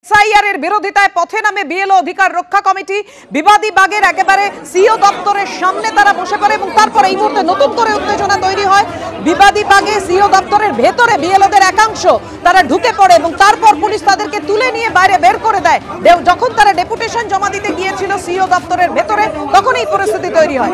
এসআইআরের বিরোধিতায় পথে নামে বিএলও অধিকার রক্ষা কমিটি। বিবাদী বাগের একেবারে সিও দপ্তরের সামনে তারা বসে পড়ে এবং তারপর এই মুহূর্তে নতুন করে উত্তেজনা তৈরি হয়। বিবাদী বাগে সিও দপ্তরের ভেতরে বিএলওদের একাংশ তারা ঢুকে পড়ে এবং তারপর পুলিশ তাদেরকে তুলে নিয়ে বাইরে বের করে দেয়। যখন তারা ডেপুটেশন জমা দিতে গিয়েছিল সিও দপ্তরের ভেতরে, তখন এই পরিস্থিতি তৈরি হয়।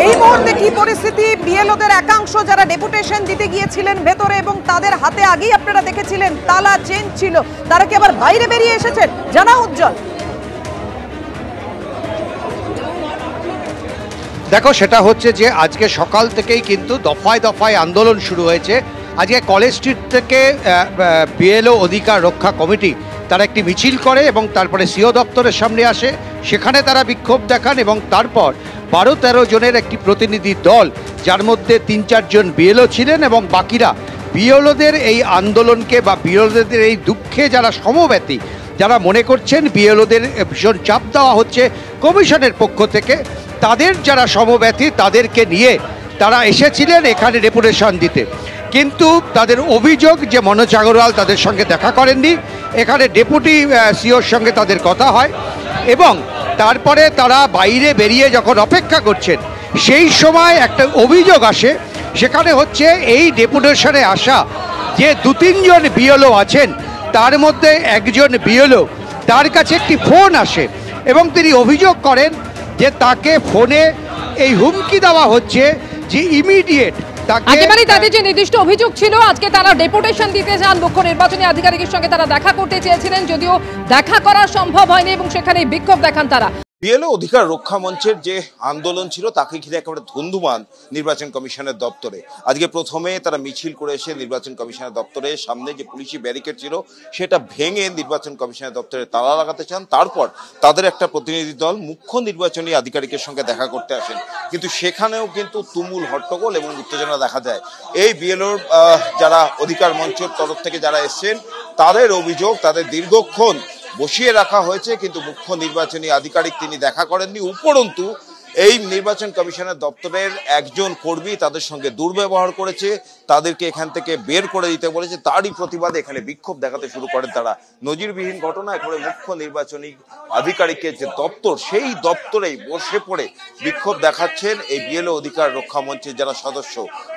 এই মুহূর্তে কি পরিস্থিতি? বিএলওদের একাংশ যারা ডেপুটেশন দিতে গিয়েছিলেন ভেতরে এবং তাদের হাতে আগেই আপনারা দেখেছিলেন তালা চেন ছিল, তারা কি আবার বাইরে বেরিয়ে এসেছেন? জানা উজ্জ্বল। দেখো, সেটা হচ্ছে যে আজকে সকাল থেকেই কিন্তু দফায় দফায় আন্দোলন শুরু হয়েছে। আজকে কলেজ স্ট্রিট থেকে বিএলও অধিকার রক্ষা কমিটি তারা একটি মিছিল করে এবং তারপরে সিও দপ্তরের সামনে আসে, সেখানে তারা বিক্ষোভ দেখান এবং তারপর 12-13 জনের একটি প্রতিনিধি দল, যার মধ্যে 3-4 জন বিএলও ছিলেন এবং বাকিরা বিএলওদের এই আন্দোলনকে বা বিএলওদের এই দুঃখে যারা সমব্যথী, যারা মনে করছেন বিএলওদের ভীষণ চাপ দেওয়া হচ্ছে কমিশনের পক্ষ থেকে, তাদের যারা সমব্যথী তাদেরকে নিয়ে তারা এসেছিলেন এখানে ডেপুটেশন দিতে। কিন্তু তাদের অভিযোগ যে মনোজ আগরওয়াল তাদের সঙ্গে দেখা করেননি। এখানে ডেপুটি সিওর সঙ্গে তাদের কথা হয় এবং তারপরে তারা বাইরে বেরিয়ে যখন অপেক্ষা করছেন, সেই সময় একটা অভিযোগ আসে। সেখানে হচ্ছে এই ডেপুটেশনে আসা যে 2-3 জন বিএলও আছেন, তার মধ্যে একজন বিএলও, তার কাছে একটি ফোন আসে এবং তিনি অভিযোগ করেন যে তাকে ফোনে এই হুমকি দেওয়া হচ্ছে যে ইমিডিয়েট তাদের যে নির্দিষ্ট অভিযোগ ছিল, আজকে তারা ডেপুটেশন দিতে যান মুখ্য নির্বাচনী আধিকারিকের সঙ্গে তারা দেখা করতে চেয়েছিলেন, যদিও দেখা করা সম্ভব হয়নি এবং সেখানে বিক্ষোভ দেখান তারা। বিএলও অধিকার রক্ষা মঞ্চের যে আন্দোলন ছিল তাকে ঘিরে একেবারে ধুন্ধুমান নির্বাচন কমিশনের দপ্তরে। আজকে প্রথমে তারা মিছিল করে এসে নির্বাচন কমিশনের দপ্তরের সামনে যে পুলিশি ব্যারিকেড ছিল সেটা ভেঙে নির্বাচন কমিশনের দপ্তরে তালা লাগাতে চান। তারপর তাদের একটা প্রতিনিধি দল মুখ্য নির্বাচনী আধিকারিকের সঙ্গে দেখা করতে আসেন, কিন্তু সেখানেও কিন্তু তুমুল হট্টগোল এবং উত্তেজনা দেখা যায়। এই বিএলওর যারা অধিকার মঞ্চের তরফ থেকে যারা এসছেন, তাদের অভিযোগ তাদের দীর্ঘক্ষণ বসিয়ে রাখা হয়েছে, কিন্তু মুখ্য নির্বাচনী আধিকারিক তিনি দেখা করেননি। উপরন্তু এই নির্বাচন কমিশনের দপ্তরের একজন কর্মী তাদের সঙ্গে দুর্ব্যবহার করেছে, তাদেরকে এখান থেকে বের করে দিতে বলেছে। তারই প্রতিবাদে এখানে বিক্ষোভ দেখাতে শুরু করেন তারা। নজিরবিহীন ঘটনা। এখানে মুখ্য নির্বাচনী আধিকারিকের যে দপ্তর, সেই দপ্তরেই বসে পড়ে বিক্ষোভ দেখাচ্ছেন এই বিএলও অধিকার রক্ষা মঞ্চের যারা সদস্য।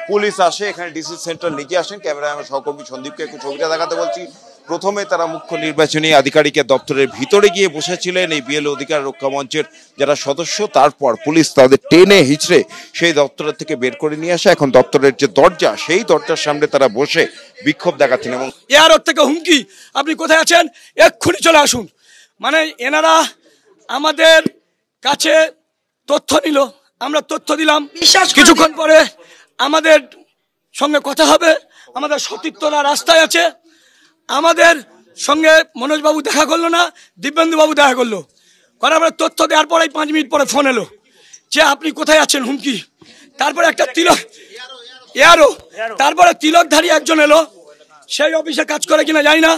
পুলিশ আসে, এখানে ডিসি সেন্টার নিজে আসেন। ক্যামেরায় আমার সহকর্মী সন্দীপকে একটু ছবিটা দেখাতে বলছি। প্রথমে তারা মুখ্য নির্বাচনী আধিকারিকের দপ্তরের ভিতরে গিয়ে বসেছিলেন এই বিএলও অধিকার রক্ষা মঞ্চের যারা সদস্য। তারপর পুলিশ তাদের টেনে হিচড়ে সেই দপ্তরের থেকে বের করে নিয়ে আসে। এখন দপ্তরের যে দরজা, সেই দরজার সামনে তারা বসে বিক্ষোভ দেখাচ্ছেন এবং এয়ার থেকে হুমকি, আপনি কোথায় আছেন, এক্ষুনি চলে আসুন। মানে এনারা আমাদের কাছে তথ্য নিল, আমরা তথ্য দিলাম, কিছুক্ষণ পরে আমাদের সঙ্গে কথা হবে, আমাদের সতীর্থরা রাস্তায় আছে। আমাদের সঙ্গে মনোজবাবু দেখা করলো না, দিব্যেন্দুবাবু দেখা করলো, করার পরে তথ্য দেওয়ার পরে 5 মিনিট পরে ফোন এলো যে আপনি কোথায় আছেন, হুমকি। তারপরে একটা তিলক এয়ারও, তারপরে তিলকধারী একজন এলো, সেই অফিসে কাজ করে কিনা জানি না,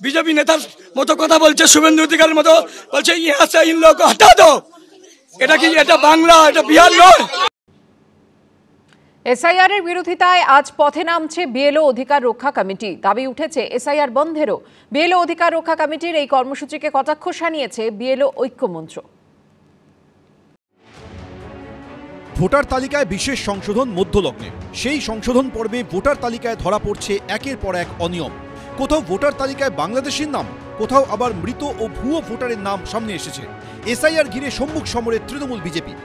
বিজেপি নেতার মতো কথা বলছে, শুভেন্দু অধিকারের মতো বলছে ইহা সে ইন লোক হটা দো। এটা কি, এটা বাংলা, এটা বিহার নয়। এসআইআর এর বিরোধিতায় আজ পথে নামছে বিএলও অধিকার রক্ষা কমিটি। দাবি উঠেছে এসআইআর বন্ধেরও। বিএলও অধিকার রক্ষা কমিটির এই কর্মসূচিকে কটাক্ষ শানিয়েছে বিএলও ঐক্যমঞ্চ। ভোটার তালিকায় বিশেষ সংশোধন মধ্যলগ্নে। সেই সংশোধন পর্বে ভোটার তালিকায় ধরা পড়ছে একের পর এক অনিয়ম। কোথাও ভোটার তালিকায় বাংলাদেশের নাম, কোথাও আবার মৃত ও ভুয়ো ভোটারের নাম সামনে এসেছে। এসআইআর ঘিরে সম্মুখ সমরে তৃণমূল বিজেপি।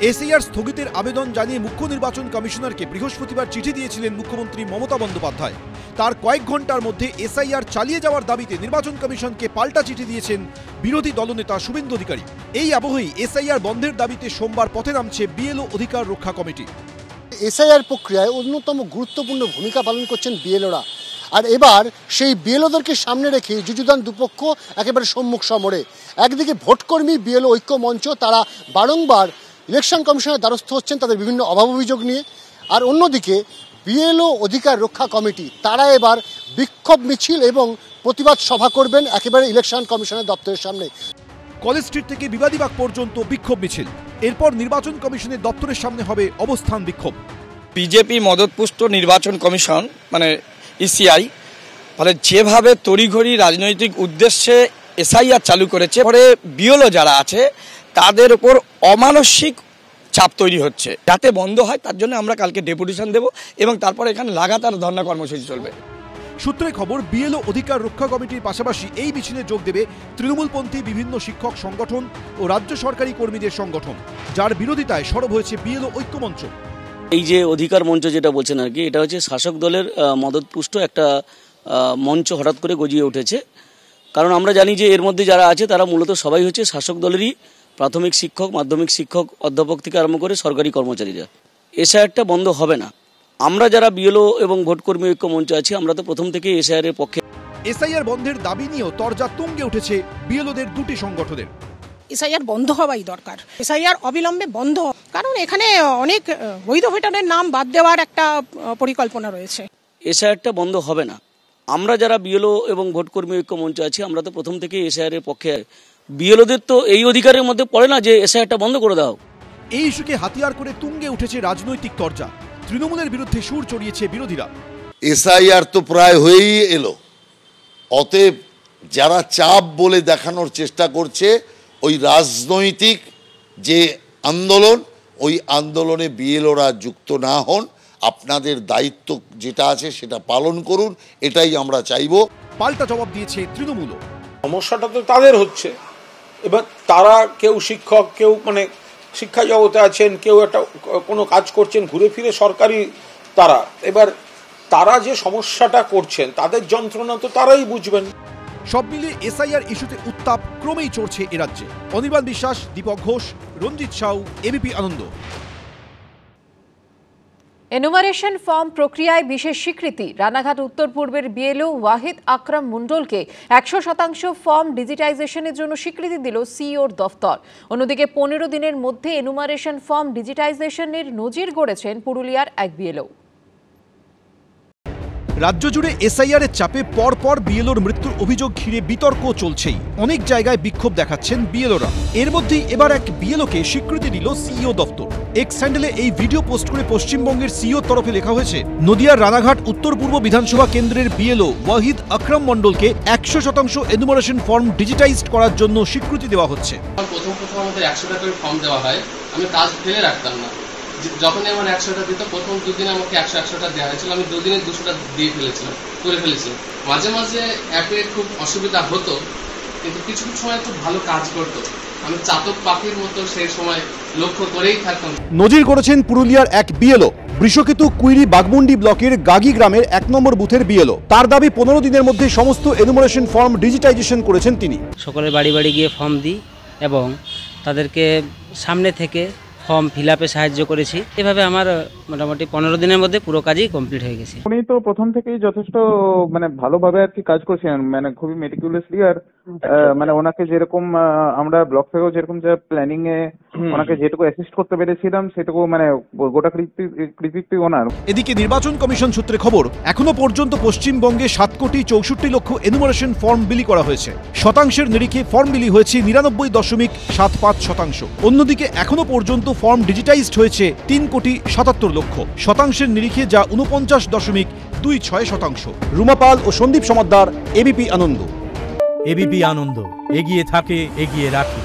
এসআইআর স্থগিতের আবেদন জানিয়ে মুখ্য নির্বাচন কমিশনারকে বৃহস্পতিবার চিঠি দিয়েছিলেন মুখ্যমন্ত্রী মমতা বন্দ্যোপাধ্যায়। তার কয়েক ঘন্টার মধ্যে এসআইআর চালিয়ে যাওয়ার দাবিতে নির্বাচন কমিশনকে পাল্টা চিঠি দিয়েছেন বিরোধী দলনেতা শুভেন্দু অধিকারী। এই আবহেই এসআইআর বন্ধের দাবিতে সোমবার পথে নামছে বিএলও অধিকার রক্ষা কমিটি। এসআইআর প্রক্রিয়ায় অন্যতম গুরুত্বপূর্ণ ভূমিকা পালন করছেন বিএলওরা। আর এবার সেই বিএলওদেরকে সামনে রেখে যুযুধান দুপক্ষ একেবারে সম্মুখ সমরে। একদিকে ভোটকর্মী বিএলও ঐক্য মঞ্চ, তারা বারংবার ইলেকশন কমিশনের দ্বারস্থ হচ্ছেন তাদের বিভিন্ন অভাব অভিযোগ নিয়ে। আর অন্যদিকে বিএলও অধিকার রক্ষা কমিটি, তারা এবার বিক্ষোভ মিছিল এবং প্রতিবাদ সভা করবেন একেবারে ইলেকশন কমিশনের দপ্তরের সামনে। কলেজ স্ট্রিট থেকে বিবাদীবাগ পর্যন্ত বিক্ষোভ মিছিল, এরপর নির্বাচন কমিশনের দপ্তরের সামনে হবে অবস্থান বিক্ষোভ। বিজেপি মদতপুষ্ট নির্বাচন কমিশন মানে ইসিআই ফলে যেভাবে তড়িঘড়ি রাজনৈতিক উদ্দেশ্যে এসআইআর চালু করেছে, পরে বিএলও যারা আছে তাদের উপর অমানসিক চাপ তৈরি হচ্ছে, যাতে বন্ধ হয় তার জন্য আমরা কালকে ডেপুটেশন দেব এবং তারপরে এখানে লাগাতার ধর্ণা কর্মসূচি চলবে। সূত্রে খবর, বিএলও অধিকার রক্ষা কমিটির পাশাপাশি এই মিছিলে যোগ দেবে তৃণমূলপন্থী বিভিন্ন শিক্ষক সংগঠন ও রাজ্য সরকারি কর্মীদের সংগঠন, যার বিরোধিতায় সরব হয়েছে বিএলও ঐক্যমঞ্চ। এই যে অধিকার মঞ্চ যেটা বলছেন আর কি, এটা হচ্ছে শাসক দলের মদতপুষ্ট একটা মঞ্চ হঠাৎ করে গজিয়ে উঠেছে। কারণ আমরা জানি যে এর মধ্যে যারা আছে তারা মূলত সবাই হচ্ছে শাসক দলেরই প্রাথমিক শিক্ষক, মাধ্যমিক শিক্ষক, অধ্যাপক থেকে আরম্ভ করে সরকারি কর্মচারীরা। এসআইআরটা বন্ধ হবে না। আমরা যারা বিএলও এবং ভোটকর্মী ঐক্য মঞ্চ আছি, আমরা তো প্রথম থেকেই এসআইআরের পক্ষে। এসআইআর বন্ধের দাবি নিয়েও তরজা তুঙ্গে উঠেছে বিএলওদের দুটি সংগঠনের। এসআইআর বন্ধ হওয়াই দরকার, এসআইআর অবিলম্বে বন্ধ, কারণ এখানে অনেক বৈধ ভোটারের নাম বাদ দেওয়ার একটা পরিকল্পনা রয়েছে। এসআইআরটা বন্ধ হবে না। আমরা যারা বিএলও এবং ভোটকর্মী ঐক্য মঞ্চ আছি, আমরা তো প্রথম থেকেই এসআইআরের পক্ষে। বিএলওদের তো এই অধিকারের মধ্যে পড়ে না যে এসআইআরটা বন্ধ করে দাও। এই ইস্যুকে হাতিয়ার করে তুঙ্গে উঠেছে রাজনৈতিক তরজা। তৃণমূলের বিরুদ্ধে সুর চড়িয়েছে বিরোধীরা। এসআইআর তো প্রায় হয়েই এলো, অতএব যারা চাপ বলে দেখানোর চেষ্টা করছে, ওই রাজনৈতিক যে আন্দোলন, ওই আন্দোলনে বিএলওরা যুক্ত না হন, আপনাদের দায়িত্ব যেটা আছে সেটা পালন করুন, এটাই আমরা চাইব। পাল্টা জবাব দিয়েছে তৃণমূল। সমস্যাটা তো তাদের হচ্ছে, এবার তারা কেউ শিক্ষক, কেউ মানে শিক্ষা জগতে আছেন, কেউ একটা কোনো কাজ করছেন ঘুরে ফিরে সরকারি, তারা এবার তারা যে সমস্যাটা করছেন তাদের যন্ত্রণা তো তারাই বুঝবেন। সব মিলিয়ে এসআইআর ইস্যুতে উত্তাপ ক্রমেই চড়ছে এ রাজ্যে। অনির্বাণ বিশ্বাস, দীপক ঘোষ, রঞ্জিত সাউ, এবিপি আনন্দ। এনুমারেশন ফর্ম প্রক্রিয়ায় বিশেষ স্বীকৃতি। রানাঘাট উত্তর পূর্বের বিএলও ওয়াহিদ আকরাম মণ্ডলকে 100% ফর্ম ডিজিটাইজেশনের জন্য স্বীকৃতি দিল সিইওর দফতর। অন্যদিকে 15 দিনের মধ্যে এনুমারেশন ফর্ম ডিজিটাইজেশনের নজির গড়েছেন পুরুলিয়ার এক বিএলও। রাজ্য জুড়ে এসআইআর এর চাপে পরপর বিএলওর মৃত্যুর অভিযোগ ঘিরে বিতর্ক চলছেই। অনেক জায়গায় বিক্ষোভ দেখাচ্ছেন বিএলওরা। এর মধ্যেই এবার এক বিএলওকে স্বীকৃতি দিল সিইও দফতর। এক্স হ্যান্ডেলে এই ভিডিও পোস্ট করে পশ্চিমবঙ্গের সিইওর তরফে লেখা হয়েছে, নদিয়ার রানাঘাট উত্তর পূর্ব বিধানসভা কেন্দ্রের বিএলও ওয়াহিদ আকরাম মণ্ডলকে 100% এনুমারেশন ফর্ম ডিজিটাইজড করার জন্য স্বীকৃতি দেওয়া হচ্ছে। প্রথম আমাদের 100টা করে ফর্ম দেওয়া হয়, আমি কাজ ফেলে রাখতাম না। যখনই আমার 100টা দিত, প্রথম 2 দিনে আমাকে 100টা দেওয়া হয়েছিল, আমি 2 দিনে 200টা দিয়ে করে ফেলেছিলাম। মাঝে মাঝে অ্যাপে খুব অসুবিধা হতো, কিন্তু কিছু কিছু সময় খুব ভালো কাজ করতো। আমি চাতক পাখির মতো সেই সময় লক্ষ্য করেই থাকতাম। নজির করেছেন পুরুলিয়ার এক বিএলও, বৃষকেতু কুইরি বাগমুন্ডি ব্লকের গাগি গ্রামের 1 নম্বর বুথের বিএলও। তার দাবি 15 দিনের মধ্যে সমস্ত এনুমারেশন ফর্ম ডিজিটাইজেশন করেছেন তিনি। সকলের বাড়ি বাড়ি গিয়ে ফর্ম দিই এবং তাদেরকে সামনে থেকে ফর্ম ফিল আপে সাহায্য করেছি। এভাবে আমার মোটামুটি 15 দিনের মধ্যে পুরো কাজই কমপ্লিট হয়ে গেছে। উনি তো প্রথম থেকেই যথেষ্ট মানে ভালোভাবে আর কি কাজ করছেন, মানে খুবই মেটিকুলাসলি। আর মানে ওনাকে যেরকম আমরা ব্লক থেকেও যেরকম যা প্ল্যানিং এ ওনাকে যেটুকু অ্যাসিস্ট করতে পেরেছিলাম, সেটুকু মানে গোটা কৃতিত্ব ওনার। এদিকে নির্বাচন কমিশন সূত্রে খবর, এখনো পর্যন্ত পশ্চিমবঙ্গে 7,64,00,000 এনুমারেশন ফর্ম বিলি করা হয়েছে। শতাংশের নিরিখে ফর্ম বিলি হয়েছে 99.75%। অন্যদিকে এখনো পর্যন্ত ফর্ম ডিজিটাইজড হয়েছে 3,77,00,000। শতাংশের নিরিখে যা 49.26%। রুমা পাল ও সন্দীপ সমাদ্দার, এবিপি আনন্দ। এবিপি আনন্দ, এগিয়ে থাকে, এগিয়ে রাখে।